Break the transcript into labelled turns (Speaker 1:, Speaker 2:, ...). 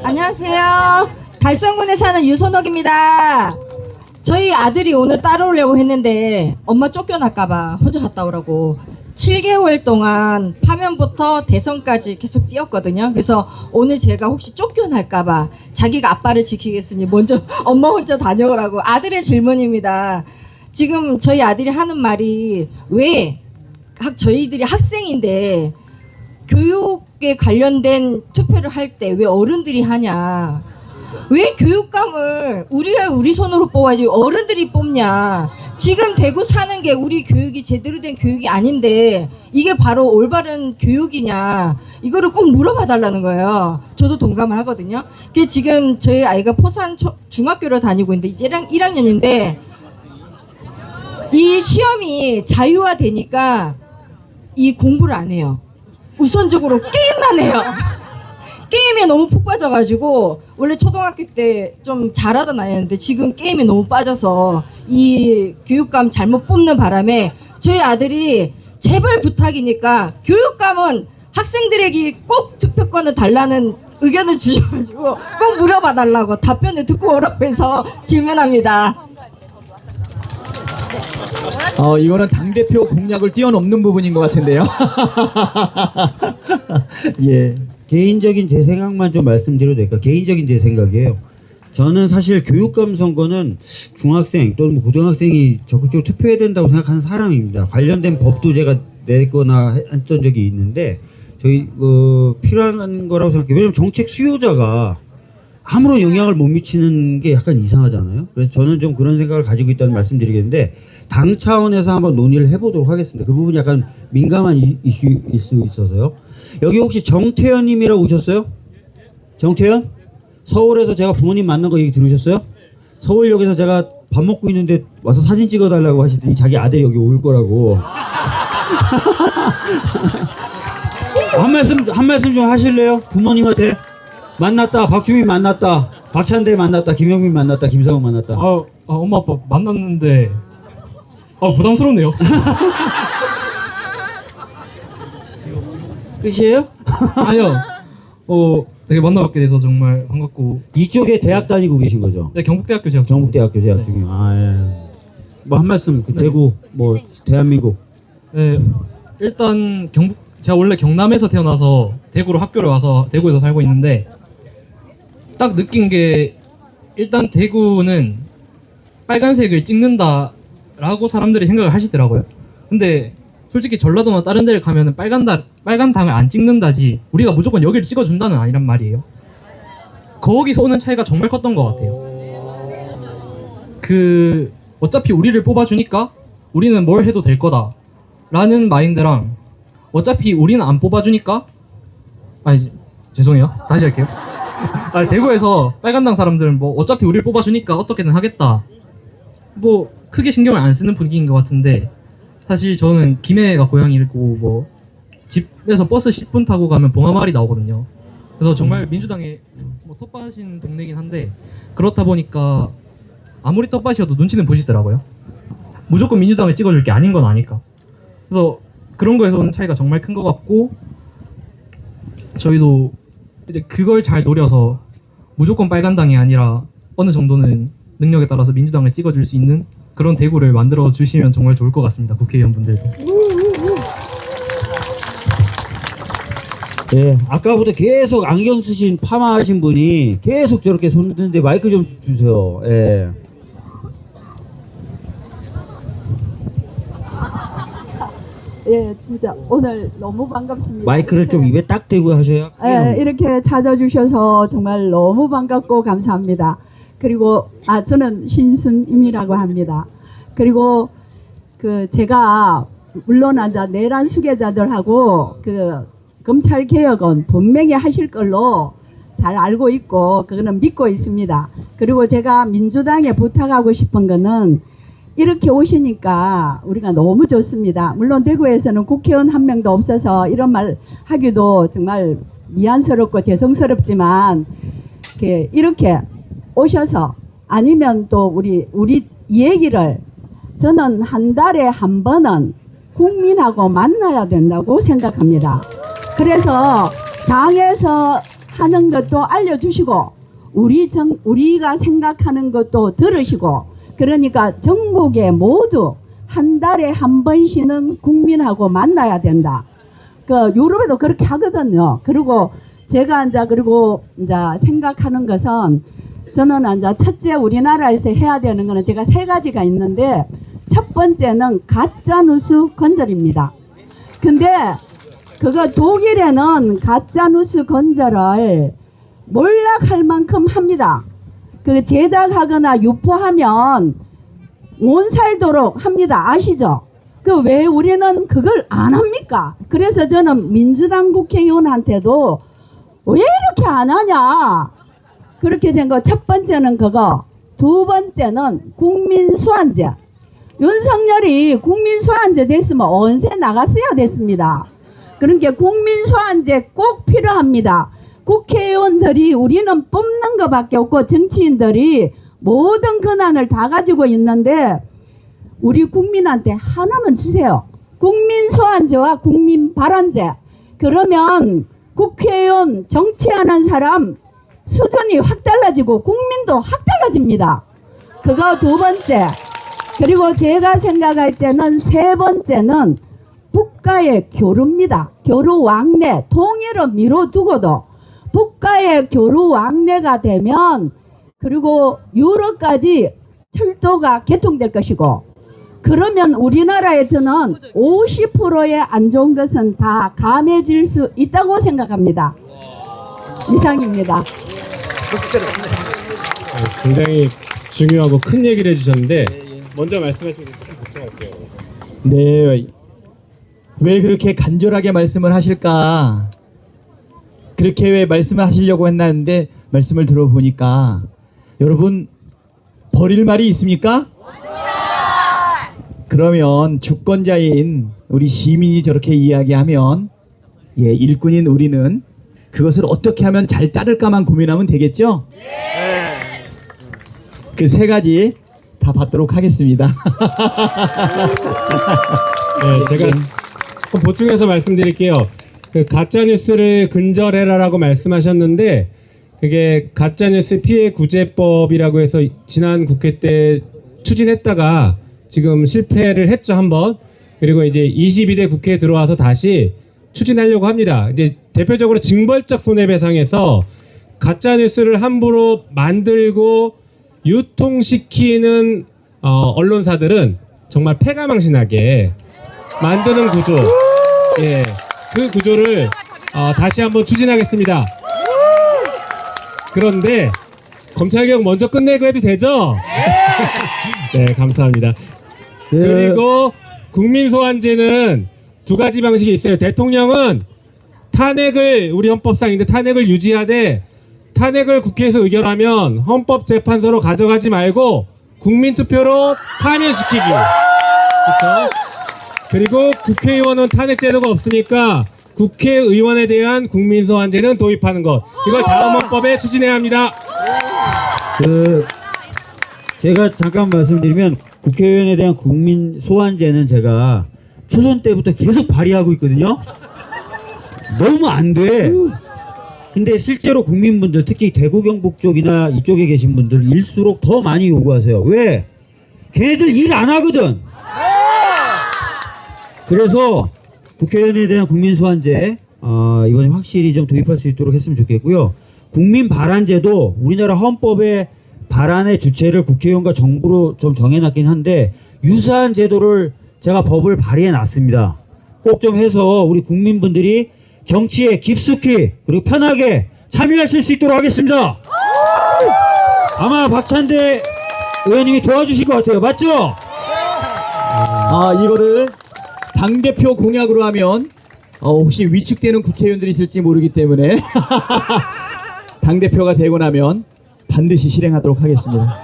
Speaker 1: 안녕하세요. 달성군에 사는 유선옥입니다. 저희 아들이 오늘 따라오려고 했는데 엄마 쫓겨날까봐 혼자 갔다 오라고 7개월 동안 파면부터 대선까지 계속 뛰었거든요. 그래서 오늘 제가 혹시 쫓겨날까봐 자기가 아빠를 지키겠으니 먼저 엄마 혼자 다녀오라고. 아들의 질문입니다. 지금 저희 아들이 하는 말이 왜 저희들이 학생인데 교육에 관련된 투표를 할 때 왜 어른들이 하냐, 왜 교육감을 우리 손으로 뽑아야지 어른들이 뽑냐, 지금 대구 사는 게 우리 교육이 제대로 된 교육이 아닌데 이게 바로 올바른 교육이냐, 이거를 꼭 물어봐 달라는 거예요. 저도 동감을 하거든요. 그게 지금 저희 아이가 포산 중학교를 다니고 있는데 이제 1학년인데 이 시험이 자유화 되니까 이 공부를 안 해요. 우선적으로 게임만 해요. 게임에 너무 푹 빠져가지고 원래 초등학교 때 좀 잘하던 아이였는데 지금 게임에 너무 빠져서 이 교육감 잘못 뽑는 바람에 저희 아들이 제발 부탁이니까 교육감은 학생들에게 꼭 투표권을 달라는 의견을 주셔가지고 꼭 물어봐 달라고 답변을 듣고 오라고 해서 질문합니다.
Speaker 2: 이거는 당대표 공약을 뛰어넘는 부분인 것 같은데요.
Speaker 3: 예. 개인적인 제 생각만 좀 말씀드려도 될까요? 개인적인 제 생각이에요. 저는 사실 교육감 선거는 중학생 또는 뭐 고등학생이 적극적으로 투표해야 된다고 생각하는 사람입니다. 관련된 법도 제가 냈거나 했던 적이 있는데 저희 필요한 거라고 생각해요. 왜냐면 정책 수요자가 아무런 영향을 못 미치는 게 약간 이상하잖아요. 그래서 저는 좀 그런 생각을 가지고 있다는 말씀드리겠는데 당 차원에서 한번 논의를 해보도록 하겠습니다. 그 부분이 약간 민감한 이슈일 수 있어서요. 여기 혹시 정태현님이라고 오셨어요? 정태현? 서울에서 제가 부모님 만난 거 얘기 들으셨어요? 서울역에서 제가 밥 먹고 있는데 와서 사진 찍어달라고 하시더니 자기 아들이 여기 올 거라고. 한 말씀 좀 하실래요? 부모님한테. 만났다, 박주민 만났다, 박찬대 만났다, 김영민 만났다, 김상훈 만났다.
Speaker 4: 엄마 아빠 만났는데 부담스럽네요.
Speaker 3: 끝이에요?
Speaker 4: 아니요. 되게 만나뵙게 돼서 정말 반갑고.
Speaker 3: 이쪽에 대학 다니고 계신 거죠?
Speaker 4: 네, 경북대학교 재학.
Speaker 3: 경북대학교 재학
Speaker 4: 네.
Speaker 3: 중이에요. 예. 뭐 한 말씀,
Speaker 4: 네.
Speaker 3: 대구, 뭐 대한민국.
Speaker 4: 네, 일단 제가 원래 경남에서 태어나서 대구로 학교를 와서 대구에서 살고 있는데 딱 느낀 게 일단 대구는 빨간색을 찍는다라고 사람들이 생각을 하시더라고요. 근데 솔직히 전라도나 다른 데를 가면은 빨간 당을 안 찍는다지 우리가 무조건 여기를 찍어준다는 아니란 말이에요. 거기서 오는 차이가 정말 컸던 것 같아요. 어차피 우리를 뽑아주니까 우리는 뭘 해도 될 거다 라는 마인드랑 어차피 우리는 안 뽑아주니까 죄송해요, 다시 할게요. 대구에서 빨간당 사람들은 뭐 어차피 우리를 뽑아주니까 어떻게든 하겠다, 뭐 크게 신경을 안 쓰는 분위기인 것 같은데, 사실 저는 김해가 고향이고 뭐 집에서 버스 10분 타고 가면 봉하마을이 나오거든요. 그래서 정말 민주당에 뭐 텃밭인 동네긴 한데 그렇다 보니까 아무리 텃밭이어도 눈치는 보시더라고요. 무조건 민주당을 찍어줄 게 아닌 건 아니까. 그래서 그런 거에서 오는 차이가 정말 큰 것 같고, 저희도 이제 그걸 잘 노려서 무조건 빨간당이 아니라 어느 정도는 능력에 따라서 민주당을 찍어줄 수 있는 그런 대구를 만들어 주시면 정말 좋을 것 같습니다. 국회의원분들도.
Speaker 3: 예, 아까부터 계속 안경 쓰신 파마하신 분이 계속 저렇게 손 드는데 마이크 좀 주세요. 예.
Speaker 5: 예, 진짜 오늘 너무 반갑습니다.
Speaker 3: 마이크를 좀 입에 딱 대고 하셔야.
Speaker 5: 예, 이렇게 찾아주셔서 정말 너무 반갑고 감사합니다. 그리고 저는 신순임이라고 합니다. 그리고 제가 물론 내란 수괴자들하고 검찰 개혁은 분명히 하실 걸로 잘 알고 있고 그거는 믿고 있습니다. 그리고 제가 민주당에 부탁하고 싶은 거는 이렇게 오시니까 우리가 너무 좋습니다. 물론 대구에서는 국회의원 한 명도 없어서 이런 말 하기도 정말 미안스럽고 죄송스럽지만 이렇게 오셔서 아니면 또 우리 얘기를 저는 한 달에 한 번은 국민하고 만나야 된다고 생각합니다. 그래서 당에서 하는 것도 알려주시고 우리가 생각하는 것도 들으시고 그러니까 전국에 모두 한 달에 한 번씩은 국민하고 만나야 된다. 그 유럽에도 그렇게 하거든요. 그리고 제가 이제 생각하는 것은 저는 이제 첫째 우리나라에서 해야 되는 거는 제가 3가지가 있는데 첫 번째는 가짜뉴스 건절입니다. 근데 그거 독일에는 가짜뉴스 건절을 몰락할 만큼 합니다. 그 제작하거나 유포하면 못 살도록 합니다. 아시죠? 그 왜 우리는 그걸 안 합니까? 그래서 저는 민주당 국회의원한테도 왜 이렇게 안 하냐? 그렇게 생각. 첫 번째는 그거. 두 번째는 국민소환제. 윤석열이 국민소환제 됐으면 언제 나갔어야 됐습니다. 그러니까 국민소환제 꼭 필요합니다. 국회의원들이 우리는 뽑는 것밖에 없고 정치인들이 모든 권한을 다 가지고 있는데 우리 국민한테 하나만 주세요. 국민소환제와 국민발언제. 그러면 국회의원 정치하는 사람 수준이 확 달라지고 국민도 확 달라집니다. 그거 두 번째. 그리고 제가 생각할 때는 세 번째는 국가의 교류입니다. 교류 왕래, 통일을 미뤄두고도 국가의 교류 왕래가 되면 그리고 유럽까지 철도가 개통될 것이고 그러면 우리나라에서는 50%의 안 좋은 것은 다 감해질 수 있다고 생각합니다. 이상입니다.
Speaker 6: 굉장히 중요하고 큰 얘기를 해주셨는데 먼저 말씀하신 게 좀 걱정할게요.
Speaker 2: 네, 왜 그렇게 간절하게 말씀을 하실까? 그렇게 왜 말씀을 하시려고 했나는데 말씀을 들어보니까 여러분 버릴 말이 있습니까? 그러면 주권자인 우리 시민이 저렇게 이야기하면 일꾼인 우리는 그것을 어떻게 하면 잘 따를까만 고민하면 되겠죠? 그 3가지 다 받도록 하겠습니다.
Speaker 6: 네, 제가 조금 보충해서 말씀드릴게요. 그 가짜뉴스를 근절해라라고 말씀하셨는데 그게 가짜뉴스 피해 구제법이라고 해서 지난 국회 때 추진했다가 지금 실패를 했죠, 한번. 그리고 이제 22대 국회에 들어와서 다시 추진하려고 합니다. 이제 대표적으로 징벌적 손해배상에서 가짜뉴스를 함부로 만들고 유통시키는 언론사들은 정말 패가망신하게 만드는 구조, 그 구조를 다시 한번 추진하겠습니다. 그런데 검찰개혁 먼저 끝내고 해도 되죠? 네, 감사합니다. 그리고 국민소환제는 2가지 방식이 있어요. 대통령은 탄핵을 우리 헌법상인데 탄핵을 유지하되 탄핵을 국회에서 의결하면 헌법재판소로 가져가지 말고 국민투표로 파면시키기. 그렇죠? 그리고 국회의원은 탄핵제도가 없으니까 국회의원에 대한 국민소환제는 도입하는 것. 이걸 다음 헌법에 추진해야 합니다.
Speaker 3: 제가 잠깐 말씀드리면 국회의원에 대한 국민소환제는 제가 초선 때부터 계속 발의하고 있거든요. 너무 안 돼. 근데 실제로 국민분들 특히 대구 경북 쪽이나 이쪽에 계신 분들 일수록 더 많이 요구하세요. 왜? 걔네들 일 안 하거든. 그래서 국회의원에 대한 국민소환제 이번에 확실히 좀 도입할 수 있도록 했으면 좋겠고요. 국민발안제도 우리나라 헌법에 발안의 주체를 국회의원과 정부로 좀 정해놨긴 한데 유사한 제도를 제가 법을 발의해 놨습니다. 꼭 좀 해서 우리 국민분들이 정치에 깊숙이 그리고 편하게 참여하실 수 있도록 하겠습니다. 아마 박찬대 의원님이 도와주실 것 같아요. 맞죠?
Speaker 2: 이거를 당대표 공약으로 하면 혹시 위축되는 국회의원들이 있을지 모르기 때문에 당대표가 되고 나면 반드시 실행하도록 하겠습니다.